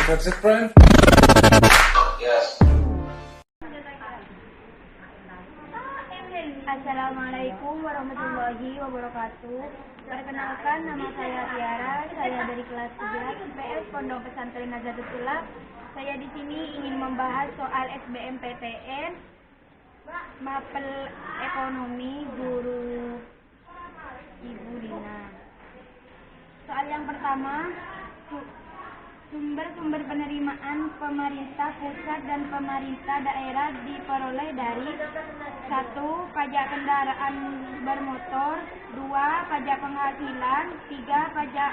That's it, friend? Yes. Assalamualaikum warahmatullahi wabarakatuh. Perkenalkan, nama saya Tiara. Saya dari kelas 11 IPS Pondok Pesantren Nazatul. Saya di sini ingin membahas soal SBMPTN, mapel ekonomi guru Ibu Dina. Soal yang pertama, sumber-sumber penerimaan pemerintah pusat dan pemerintah daerah diperoleh dari 1. Pajak kendaraan bermotor, 2. Pajak penghasilan, 3. Pajak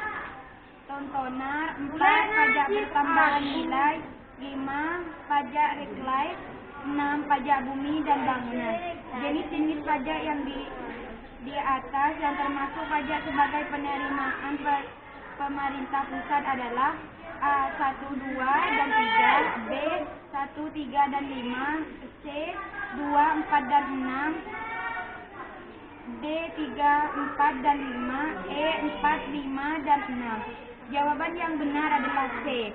tontonan, 4. Pajak bertambahan nilai, 5. Pajak reklame, 6. Pajak bumi dan bangunan. Jenis-jenis pajak yang di atas yang termasuk pajak sebagai penerimaan pemerintah pusat adalah A. 1, 2, dan 3, B. 1, 3, dan 5, C. 2, 4, dan 6, D. 3, 4, dan 5, E. 4, 5, dan 6. Jawaban yang benar adalah C.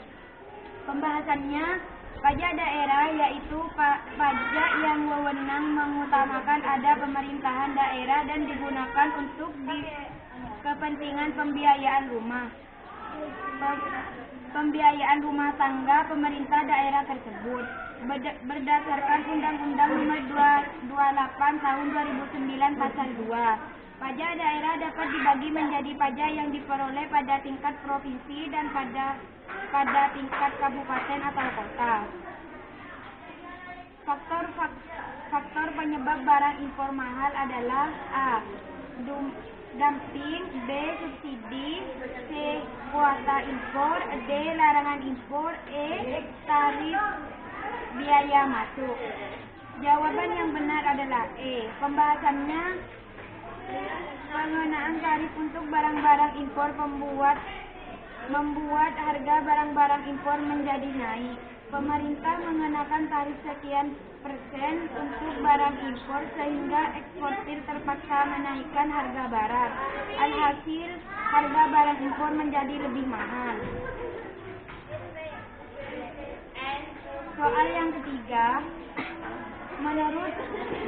Pembahasannya, pajak daerah yaitu pajak yang wewenang mengutamakan ada pemerintahan daerah dan digunakan untuk kepentingan pembiayaan rumah tangga pemerintah daerah tersebut berdasarkan Undang-Undang Nomor 28 Tahun 2009 Pasal 2. Pajak daerah dapat dibagi menjadi pajak yang diperoleh pada tingkat provinsi dan pada tingkat kabupaten atau kota. Faktor penyebab barang impor mahal adalah A. Dumping, B. Subsidi, C. Kuota impor, D. Larangan impor, E. Tarif biaya masuk. Jawaban yang benar adalah E. Pembahasannya, pengenaan tarif untuk barang-barang impor membuat harga barang-barang impor menjadi naik. Pemerintah mengenakan tarif sekian persen untuk barang impor sehingga eksportir terpaksa menaikkan harga barang. Alhasil, harga barang impor menjadi lebih mahal. Soal yang ketiga, menurut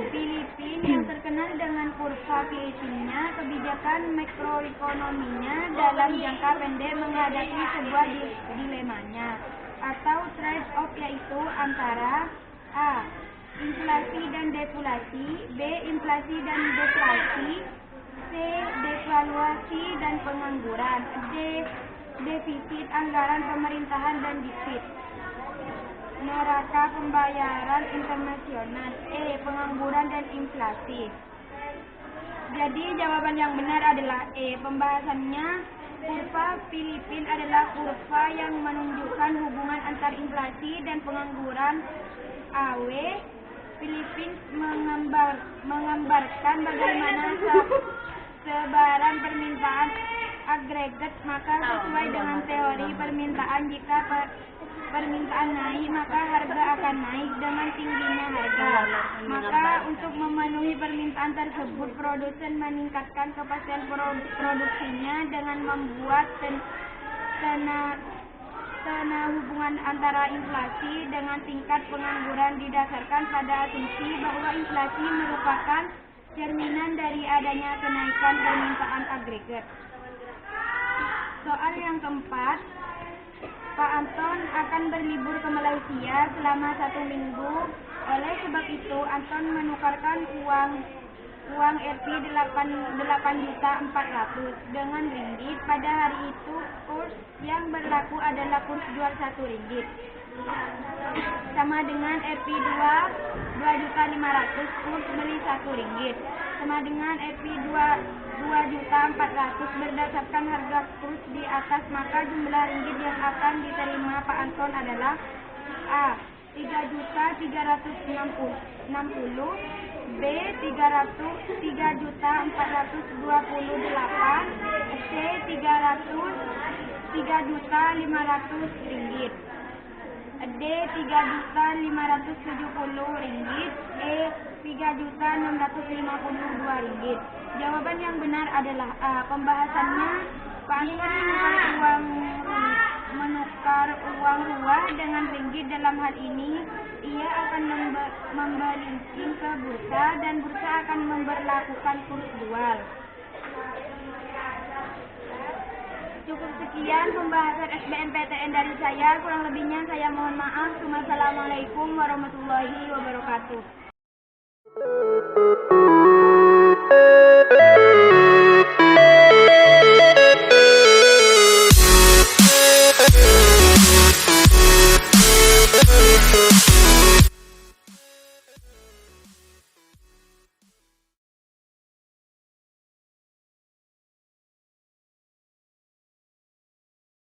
Filipina yang terkenal dengan kurva Filipina, kebijakan makroekonominya dalam jangka pendek menghadapi sebuah dilemanya atau trade-off, yaitu antara A. Inflasi dan deflasi, B. Inflasi dan deflasi, C. Devaluasi dan pengangguran, D. Defisit anggaran pemerintahan dan defisit neraca pembayaran internasional, E. Pengangguran dan inflasi. Jadi jawaban yang benar adalah E. Pembahasannya, kurva Filipina adalah kurva yang menunjukkan hubungan antar inflasi dan pengangguran. AW Filipina menggambarkan bagaimana sebaran permintaan agregat, maka sesuai dengan teori permintaan, jika permintaan naik maka harga akan naik dengan tingginya harga. Maka untuk memenuhi permintaan tersebut, produsen meningkatkan kepastian produksinya dengan membuat hubungan antara inflasi dengan tingkat pengangguran didasarkan pada asumsi bahwa inflasi merupakan cerminan dari adanya kenaikan permintaan agregat. Soal yang keempat, Pak Anton akan berlibur ke Malaysia selama 1 minggu. Oleh sebab itu, Anton menukarkan uang Rp8.400.000 dengan ringgit. Pada hari itu, kurs yang berlaku adalah kurs jual Rp1, sama dengan Rp2.500.000, kurs beli Rp1, sama dengan Rp2.400.000 berdasarkan harga kurs di atas. Maka jumlah ringgit yang akan diterima Pak Anton adalah A. 3.360.000, B. 3.428.000, C. 3.500.000 ringgit, D. 3.570.000 ringgit, E. 3.652 ringgit. Jawaban yang benar adalah A. Pembahasannya, Pak Anton menukar menukar uang rupiah dengan ringgit. Dalam hal ini, ia akan membelinking ke bursa dan bursa akan memberlakukan kurs jual. Cukup sekian pembahasan SBMPTN dari saya. Kurang lebihnya saya mohon maaf. Wassalamualaikum warahmatullahi wabarakatuh.